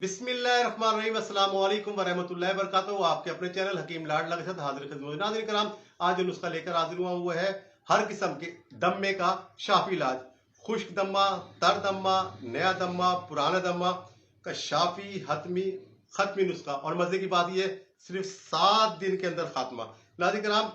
बिस्मिल्लाहिर्रहमानिर्रहीम अस्सलाम वालेकुम वरहमतुल्लाहि वबरकातुहू। आपके अपने चैनल हकीम लाडला के साथ हाजिर खिदमत। नाज़रीन कराम, आज जो नुस्खा लेकर हाजिर हुआ वो है हर किस्म के दम्मे का शाफी इलाज। खुश्क दम्मा, तर दम्मा, नया दम्मा, पुराना दम्मा का शाफी हतमी खत्मी नुस्खा। और मजे की बात यह सिर्फ 7 दिन के अंदर खात्मा। नाज़रीन कराम,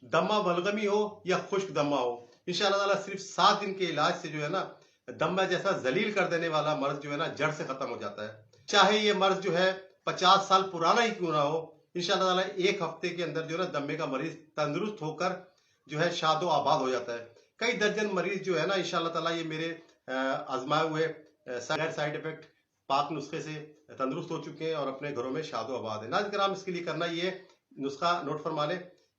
दम्मा बलगमी हो या खुश्क दम्मा हो, इंशाअल्लाह ताला सिर्फ 7 दिन के इलाज से जो है ना दम्मा जैसा जलील कर देने वाला मर्ज जो है ना जड़ से खत्म हो जाता है। चाहे ये मर्ज जो है 50 साल पुराना ही क्यों ना हो, इंशाअल्लाह ताला 1 हफ्ते के अंदर जो है ना दम्मे का मरीज तंदुरुस्त होकर जो है शादो आबाद हो जाता है। कई दर्जन मरीज जो है ना इंशाअल्लाह ताला ये मेरे आजमाए हुए गैर साइड इफेक्ट पाक नुस्खे से तंदुरुस्त हो चुके हैं और अपने घरों में शादो आबाद है। नाज़रीन कराम, इसके लिए करना ये नुस्खा नोट फरमा लें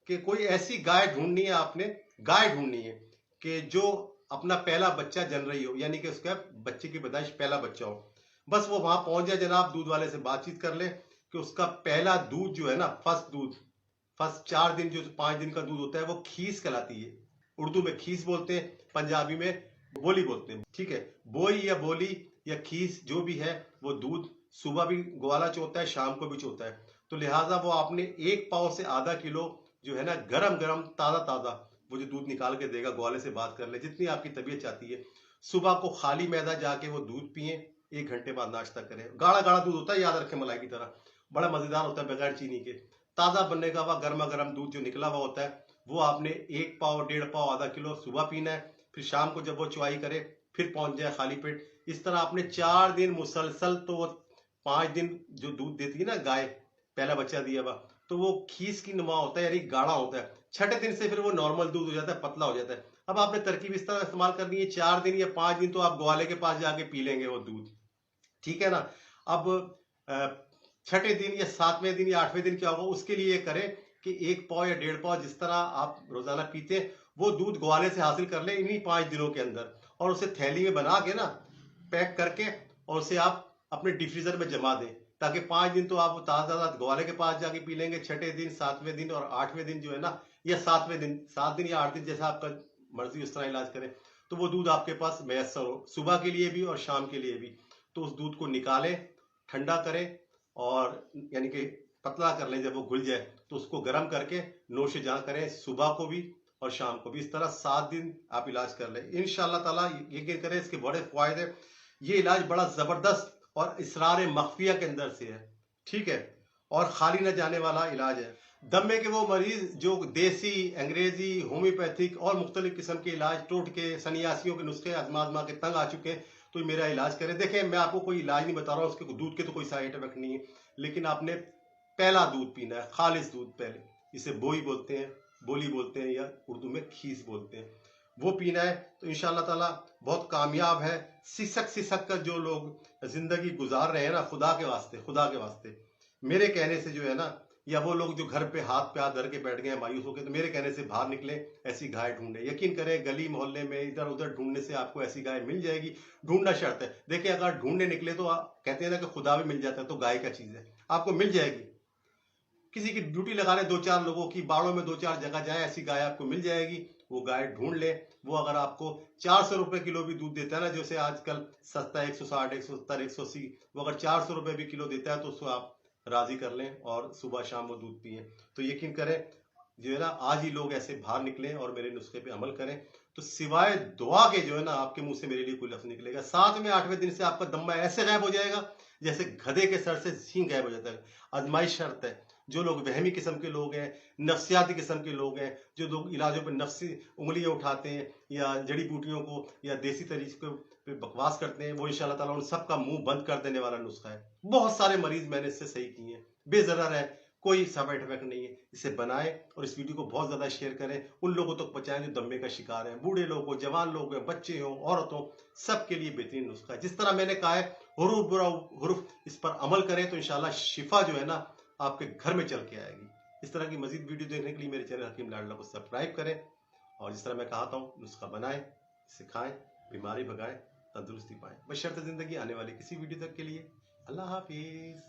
कि कोई ऐसी गाय ढूंढनी है, आपने गाय ढूंढनी है कि जो अपना पहला बच्चा जन रही हो, यानी कि उसका बच्चे की पैदाइश पहला बच्चा हो। बस वो वहां पहुंच जाए जनाब, दूध वाले से बातचीत कर ले कि उसका पहला दूध जो है ना फर्स्ट 4 दिन जो 5 दिन का दूध होता है वो खीस कहलाती है। उर्दू में खीस बोलते हैं, पंजाबी में बोली बोलते हैं। ठीक है, बोई या बोली या खीस जो भी है वो दूध सुबह भी ग्वाला चोता है, शाम को भी चोता है। तो लिहाजा वो आपने 1 पाव से आधा किलो जो है ना गरम गरम ताजा वो जो दूध निकाल के देगा, ग्वाले से बात कर ले, जितनी आपकी तबीयत चाहती है। सुबह को खाली मैदा जाके वो दूध पिए, 1 घंटे बाद नाश्ता करें। गाढ़ा गाढ़ा दूध होता है, याद रखें, मलाई की तरह, बड़ा मजेदार होता है बगैर चीनी के। ताजा बनने का हुआ गर्मा गर्म दूध जो निकला हुआ होता है वो आपने 1 पाव, 1.5 पाव, आधा किलो सुबह पीना है। फिर शाम को जब वो चुवाई करे फिर पहुंच जाए खाली पेट। इस तरह आपने 4 दिन मुसलसल, तो वो 5 दिन जो दूध देती है ना गाय, पहला बच्चा दिया हुआ, तो वो खीस की नुमा होता है, यानी गाढ़ा होता है। 6ठे दिन से फिर वो नॉर्मल दूध हो जाता है, पतला हो जाता है। अब आपने तरकीब इस तरह इस्तेमाल करनी है, 4 दिन या 5 दिन तो आप ग्वाले के पास जाके पी लेंगे वो दूध, ठीक है ना। अब 6ठे दिन या 7वें दिन या 8वें दिन क्या होगा, उसके लिए करें कि 1 पाव या 1.5 पाव जिस तरह आप रोजाना पीते हैं वो दूध ग्वाले से हासिल कर ले इन्हीं 5 दिनों के अंदर, और उसे थैली में बना के ना पैक करके और उसे आप अपने डिफ्रीजर में जमा दें, ताकि 5 दिन तो आप ताजा ग्वाले के पास जाके पी लेंगे। 6ठे दिन, 7वें दिन और 8वें दिन जो है ना, या 7वें दिन, 7 दिन या 8 दिन जैसा आपका मर्जी उस तरह इलाज करें, तो वो दूध आपके पास मैसर हो, सुबह के लिए भी और शाम के लिए भी। तो उस दूध को निकालें, ठंडा करें और यानी कि पतला कर लें। जब वो घुल जाए तो उसको गर्म करके नोशे जहां करें, सुबह को भी और शाम को भी। इस तरह 7 दिन आप इलाज कर लें, इंशाअल्लाह ताला यकीन करें इसके बड़े फायदे। ये इलाज बड़ा जबरदस्त और इसरार मख्फिया के अंदर से है, ठीक है, और खाली न जाने वाला इलाज है। दम्मे के वो मरीज जो देसी, अंग्रेजी, होम्योपैथिक और मुख्तलिफ किस्म के इलाज, टोटके, सन्यासियों के नुस्खे आजमा आजमा के तंग आ चुके हैं, तो मेरा इलाज करें। देखें, मैं आपको कोई इलाज नहीं बता रहा हूँ, उसके दूध के तो कोई साइड इफेक्ट नहीं है, लेकिन आपने पहला दूध पीना है, खालिस दूध। पहले इसे बोई बोलते हैं, बोली बोलते हैं, या उर्दू में खीस बोलते हैं, वो पीना है। तो इंशाअल्लाह ताला बहुत कामयाब है। सिसक कर जो लोग जिंदगी गुजार रहे हैं ना, खुदा के वास्ते मेरे कहने से जो है ना, या वो लोग जो घर पे हाथ पे हाथ धर के बैठ गए हैं मायूस होकर, तो मेरे कहने से बाहर निकले, ऐसी गाय ढूंढे। यकीन करें, गली मोहल्ले में इधर उधर ढूंढने से आपको ऐसी गाय मिल जाएगी। ढूंढना शर्त है। देखिए, अगर ढूंढने निकले तो कहते हैं ना कि खुदा भी मिल जाता है, तो गाय क्या चीज है, आपको मिल जाएगी। किसी की ड्यूटी लगाने 2-4 लोगों की, बाड़ों में 2-4 जगह जाए, ऐसी गाय आपको मिल जाएगी। वो गाय ढूंढ ले। वो अगर आपको 400 रुपए किलो भी दूध देता है ना, जैसे आजकल सस्ता 160, 170, 180, वो अगर 400 रुपए भी किलो देता है तो उसको आप राजी कर लें और सुबह शाम वो दूध पिए। तो यकीन करें जो है ना, आज ही लोग ऐसे बाहर निकलें और मेरे नुस्खे पे अमल करें, तो सिवाय दुआ के जो है ना आपके मुंह से मेरे लिए कोई लफ्ज निकलेगा। 7वें 8वें दिन से आपका दम्मा ऐसे गायब हो जाएगा जैसे गधे के सर से सींग गायब हो जाता है। आजमाइश शर्त है। जो लोग वहमी किस्म के लोग हैं, नफ्सियाती किस्म के लोग हैं, जो लोग इलाजों पर नफ्सी उंगलियां उठाते हैं या जड़ी बूटियों को या देसी तरीके पे बकवास करते हैं, वो इंशाल्लाह ताला उन सबका मुंह बंद कर देने वाला नुस्खा है। बहुत सारे मरीज मैंने इससे सही किए हैं, बेजरर है, कोई साइड इफेक्ट नहीं है। इसे बनाएं और इस वीडियो को बहुत ज्यादा शेयर करें, उन लोगों तक पहुंचाएं जो दम्मे का शिकार है, बूढ़े लोग हो, जवान लोग हैं, बच्चे हो, औरतों, सबके लिए बेहतरीन नुस्खा है। जिस तरह मैंने कहा है, हुरूफ बुरा हुरूफ, इस पर अमल करें तो इंशाल्लाह शिफा जो है ना आपके घर में चल के आएगी। इस तरह की मजीद वीडियो देखने के लिए मेरे चैनल हकीम लाडला को सब्सक्राइब करें, और जिस तरह मैं कहता हूँ नुस्खा बनाएं, सिखाएं, बीमारी भगाएं, तंदुरुस्ती पाएं। बशर्ते जिंदगी आने वाली किसी वीडियो तक के लिए अल्लाह हाफिज।